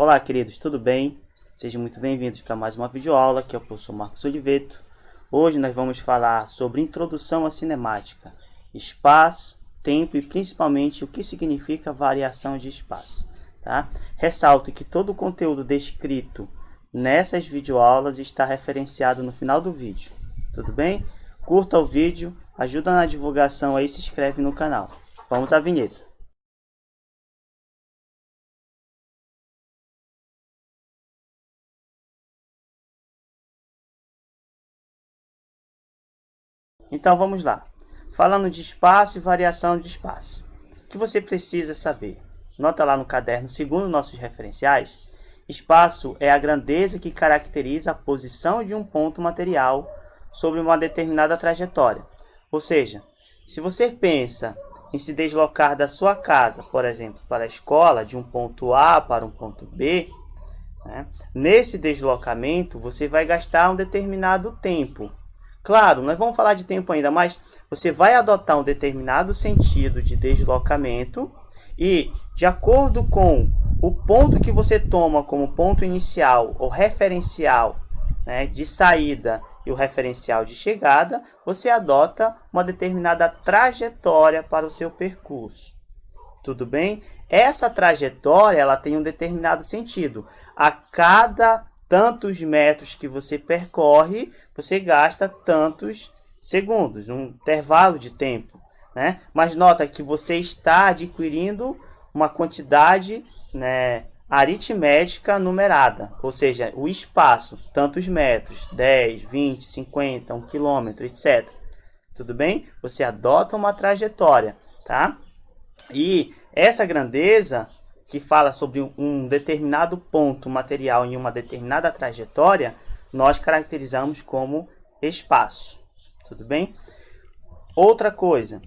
Olá, queridos, tudo bem? Sejam muito bem-vindos para mais uma videoaula, que é o professor Marcos Oliveto. Hoje nós vamos falar sobre introdução à cinemática, espaço, tempo e principalmente o que significa variação de espaço. Tá? Ressalto que todo o conteúdo descrito nessas videoaulas está referenciado no final do vídeo. Tudo bem? Curta o vídeo, ajuda na divulgação aí e se inscreve no canal. Vamos à vinheta. Então vamos lá. Falando de espaço e variação de espaço. O que você precisa saber? Nota lá no caderno, segundo nossos referenciais, espaço é a grandeza que caracteriza a posição de um ponto material sobre uma determinada trajetória. Ou seja, se você pensa em se deslocar da sua casa, por exemplo, para a escola, de um ponto A para um ponto B, nesse deslocamento você vai gastar um determinado tempo. Claro, nós vamos falar de tempo ainda, mas você vai adotar um determinado sentido de deslocamento e, de acordo com o ponto que você toma como ponto inicial ou referencial de saída e o referencial de chegada, você adota uma determinada trajetória para o seu percurso. Tudo bem? Essa trajetória ela tem um determinado sentido. A cada tantos metros que você percorre, você gasta tantos segundos, um intervalo de tempo. Mas nota que você está adquirindo uma quantidade aritmética numerada, ou seja, o espaço, tantos metros, 10, 20, 50, 1 quilômetro, etc. Tudo bem? Você adota uma trajetória, tá? E essa grandeza que fala sobre um determinado ponto material em uma determinada trajetória, nós caracterizamos como espaço. Tudo bem? Outra coisa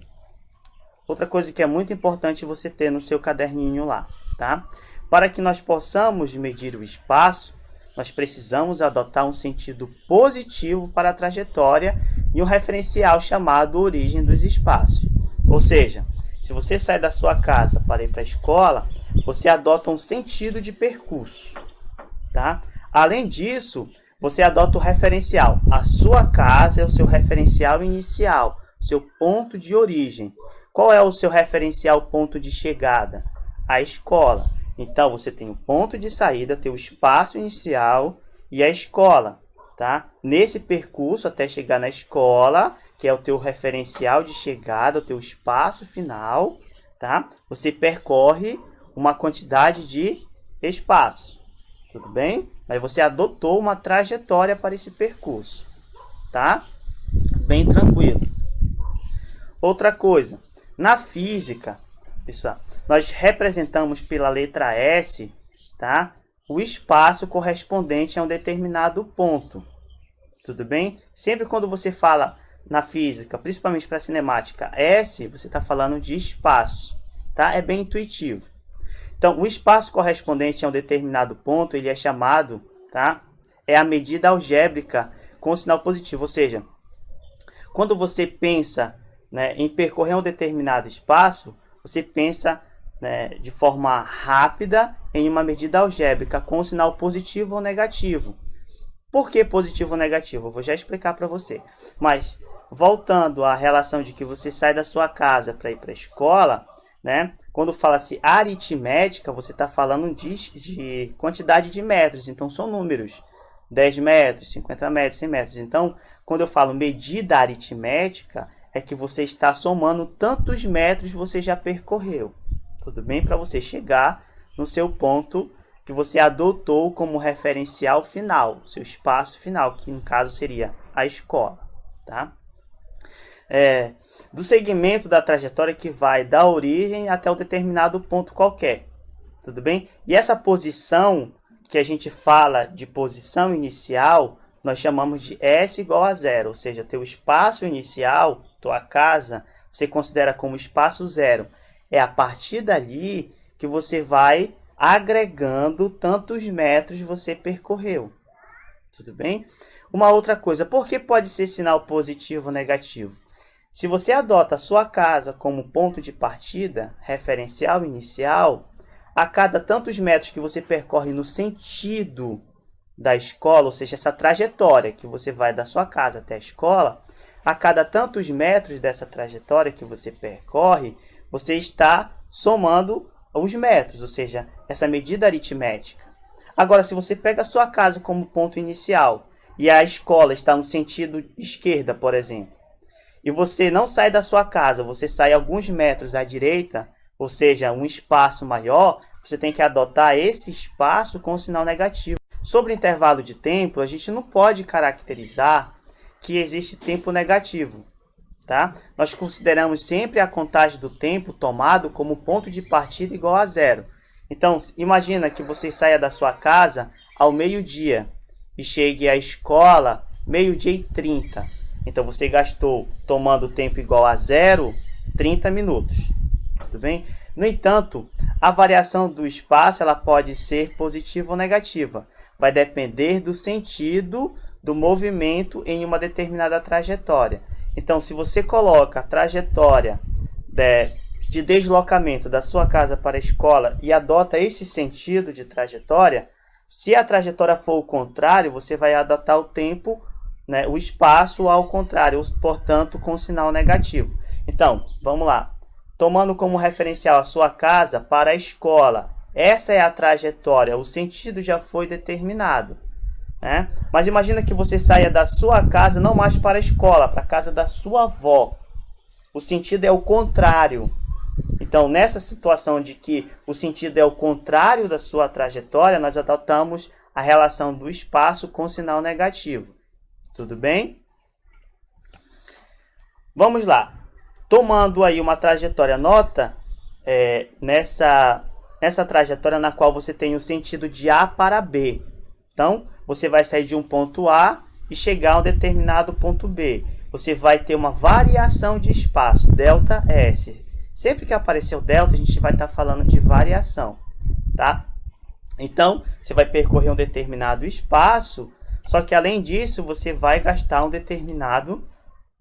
que é muito importante você ter no seu caderninho lá, tá? Para que nós possamos medir o espaço, nós precisamos adotar um sentido positivo para a trajetória e um referencial chamado origem dos espaços. Ou seja, se você sai da sua casa para ir para a escola, você adota um sentido de percurso, tá? Além disso, você adota o referencial. A sua casa é o seu referencial inicial, seu ponto de origem. Qual é o seu referencial ponto de chegada? A escola. Então, você tem o ponto de saída, tem o espaço inicial e a escola, tá? Nesse percurso até chegar na escola, que é o teu referencial de chegada, o teu espaço final, tá? Você percorre uma quantidade de espaço, tudo bem? Mas você adotou uma trajetória para esse percurso, tá? Bem tranquilo. Outra coisa, na física, pessoal, nós representamos pela letra S, tá? O espaço correspondente a um determinado ponto, tudo bem? Sempre quando você fala na física, principalmente para a cinemática, S, você está falando de espaço, tá? É bem intuitivo. Então, o espaço correspondente a um determinado ponto, ele é chamado, tá? É a medida algébrica com sinal positivo, ou seja, quando você pensa em percorrer um determinado espaço, você pensa de forma rápida em uma medida algébrica com sinal positivo ou negativo. Por que positivo ou negativo? Eu vou já explicar para você. Mas, voltando à relação de que você sai da sua casa para ir para a escola, quando fala-se aritmética, você está falando de quantidade de metros, então são números, 10 metros, 50 metros, 100 metros. Então, quando eu falo medida aritmética, é que você está somando tantos metros você já percorreu, tudo bem? Para você chegar no seu ponto que você adotou como referencial final, seu espaço final, que no caso seria a escola, tá? Do segmento da trajetória que vai da origem até um determinado ponto qualquer, tudo bem? E essa posição que a gente fala de posição inicial, nós chamamos de S igual a zero, ou seja, teu espaço inicial, tua casa, você considera como espaço zero. É a partir dali que você vai agregando tantos metros você percorreu, tudo bem? Uma outra coisa, por que pode ser sinal positivo ou negativo? Se você adota a sua casa como ponto de partida, referencial inicial, a cada tantos metros que você percorre no sentido da escola, ou seja, essa trajetória que você vai da sua casa até a escola, a cada tantos metros dessa trajetória que você percorre, você está somando os metros, ou seja, essa medida aritmética. Agora, se você pega a sua casa como ponto inicial e a escola está no sentido esquerda, por exemplo, e você não sai da sua casa, você sai alguns metros à direita, ou seja, um espaço maior, você tem que adotar esse espaço com o sinal negativo. Sobre o intervalo de tempo, a gente não pode caracterizar que existe tempo negativo, tá? Nós consideramos sempre a contagem do tempo tomado como ponto de partida igual a zero. Então, imagina que você saia da sua casa ao meio-dia e chegue à escola meio-dia e 30. Então, você gastou, tomando tempo igual a zero, 30 minutos. Tudo bem? No entanto, a variação do espaço ela pode ser positiva ou negativa. Vai depender do sentido do movimento em uma determinada trajetória. Então, se você coloca a trajetória de deslocamento da sua casa para a escola e adota esse sentido de trajetória, se a trajetória for o contrário, você vai adotar o tempo, né, o espaço ao contrário, portanto, com sinal negativo. Então, vamos lá. Tomando como referencial a sua casa para a escola, essa é a trajetória, o sentido já foi determinado. Né? Mas imagina que você saia da sua casa, não mais para a escola, para a casa da sua avó. O sentido é o contrário. Então, nessa situação de que o sentido é o contrário da sua trajetória, nós adotamos a relação do espaço com sinal negativo. Tudo bem? Vamos lá. Tomando aí uma trajetória, nota nessa trajetória na qual você tem o sentido de A para B. Então, você vai sair de um ponto A e chegar a um determinado ponto B. Você vai ter uma variação de espaço, delta S. Sempre que aparecer o delta, a gente vai estar falando de variação, tá? Então, você vai percorrer um determinado espaço, só que além disso, você vai gastar um determinado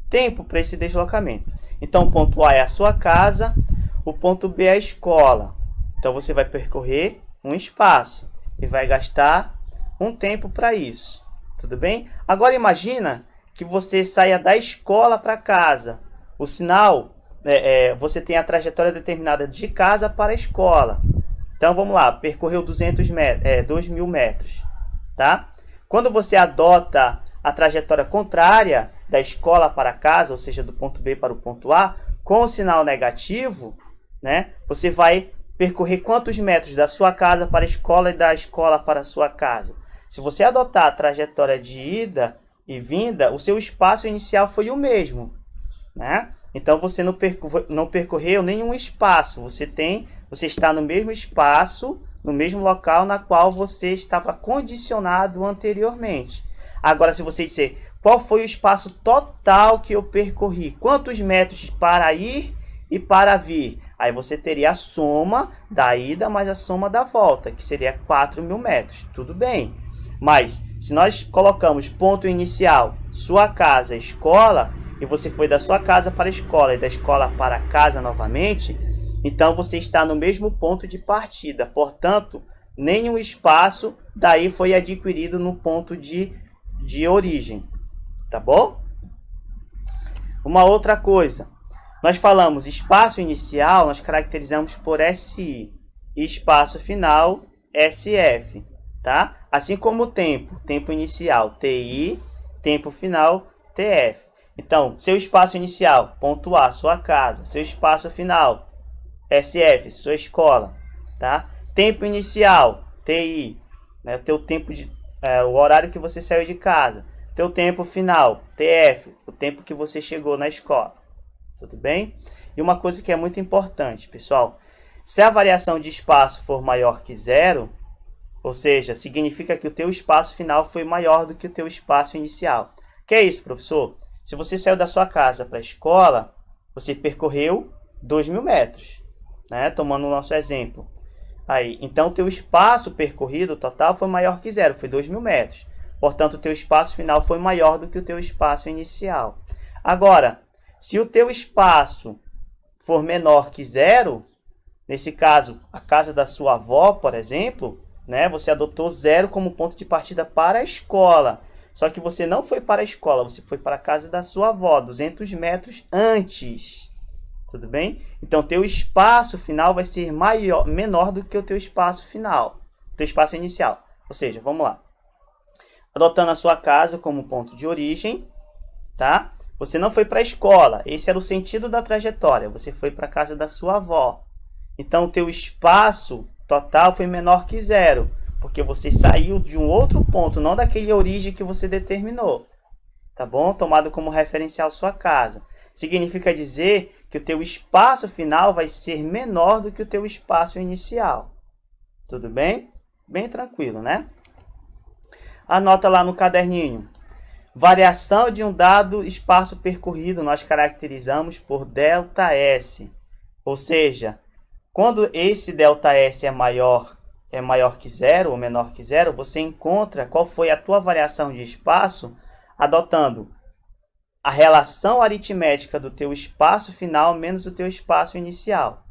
tempo para esse deslocamento. Então, o ponto A é a sua casa, o ponto B é a escola. Então, você vai percorrer um espaço e vai gastar um tempo para isso. Tudo bem? Agora, imagina que você saia da escola para casa. O sinal, você tem a trajetória determinada de casa para a escola. Então, vamos lá, percorreu 2.000 metros. Tá? Quando você adota a trajetória contrária da escola para casa, ou seja, do ponto B para o ponto A, com o sinal negativo, né, você vai percorrer quantos metros da sua casa para a escola e da escola para a sua casa? Se você adotar a trajetória de ida e vinda, o seu espaço inicial foi o mesmo, né? Então, você não percorreu nenhum espaço. Você está no mesmo espaço, no mesmo local na qual você estava condicionado anteriormente. Agora, se você disser, qual foi o espaço total que eu percorri? Quantos metros para ir e para vir? Aí você teria a soma da ida mais a soma da volta, que seria 4.000 metros. Tudo bem. Mas, se nós colocamos ponto inicial, sua casa, escola, e você foi da sua casa para a escola e da escola para casa novamente, então você está no mesmo ponto de partida. Portanto, nenhum espaço daí foi adquirido no ponto de origem. Tá bom? Uma outra coisa. Nós falamos espaço inicial, nós caracterizamos por SI. E espaço final, SF. Tá? Assim como o tempo inicial, TI, tempo final, TF. Então, seu espaço inicial, ponto A, sua casa. Seu espaço final, SF, sua escola. Tá? Tempo inicial, TI, né? Teu tempo o horário que você saiu de casa. Teu tempo final, TF, o tempo que você chegou na escola. Tudo bem? E uma coisa que é muito importante, pessoal. Se a variação de espaço for maior que zero, ou seja, significa que o teu espaço final foi maior do que o teu espaço inicial. Que é isso, professor? Se você saiu da sua casa para a escola, você percorreu 2.000 metros, né? Tomando o nosso exemplo. Aí, então, o teu espaço percorrido total foi maior que zero, foi 2.000 metros. Portanto, o teu espaço final foi maior do que o teu espaço inicial. Agora, se o teu espaço for menor que zero, Nesse caso, a casa da sua avó, por exemplo, né, você adotou 0 como ponto de partida para a escola. Só que você não foi para a escola, você foi para a casa da sua avó, 200 metros antes. Tudo bem? Então, teu espaço final vai ser menor do que o teu espaço final, teu espaço inicial. Ou seja, vamos lá. Adotando a sua casa como ponto de origem, tá? Você não foi para a escola, esse era o sentido da trajetória. Você foi para a casa da sua avó. Então, o teu espaço total foi menor que 0, porque você saiu de um outro ponto, não daquele origem que você determinou. Tá bom? Tomado como referencial sua casa. Significa dizer que o teu espaço final vai ser menor do que o teu espaço inicial. Tudo bem? Bem tranquilo, né? Anota lá no caderninho. Variação de um dado espaço percorrido nós caracterizamos por ΔS. Ou seja, quando esse ΔS é maior que 0 ou menor que 0, você encontra qual foi a tua variação de espaço adotando a relação aritmética do teu espaço final menos o teu espaço inicial.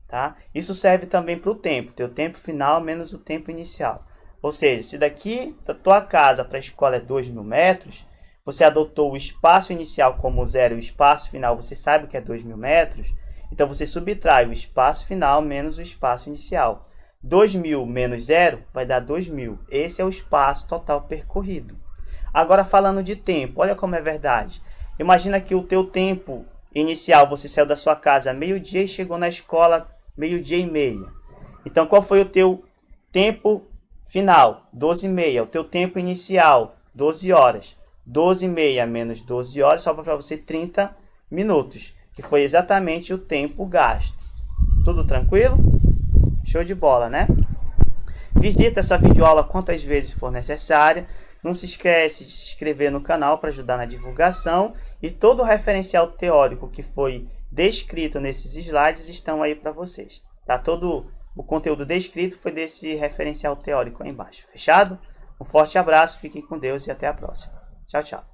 Tá? Isso serve também para o tempo, teu tempo final menos o tempo inicial. Ou seja, se daqui da tua casa para a escola é 2.000 metros, você adotou o espaço inicial como 0 e o espaço final você sabe que é 2.000 metros, então você subtrai o espaço final menos o espaço inicial. 2.000 menos 0 vai dar 2.000. Esse é o espaço total percorrido. Agora falando de tempo, olha como é verdade. Imagina que o teu tempo inicial, você saiu da sua casa meio-dia e chegou na escola meio-dia e meia. Então qual foi o teu tempo final? 12h30. O teu tempo inicial, 12 horas. 12h30 menos 12 horas sobra para você 30 minutos, que foi exatamente o tempo gasto. Tudo tranquilo? Show de bola, né? Visita essa videoaula quantas vezes for necessária. Não se esquece de se inscrever no canal para ajudar na divulgação. E todo o referencial teórico que foi descrito nesses slides estão aí para vocês. Tá? Todo o conteúdo descrito foi desse referencial teórico aí embaixo. Fechado? Um forte abraço, fiquem com Deus e até a próxima. Tchau, tchau.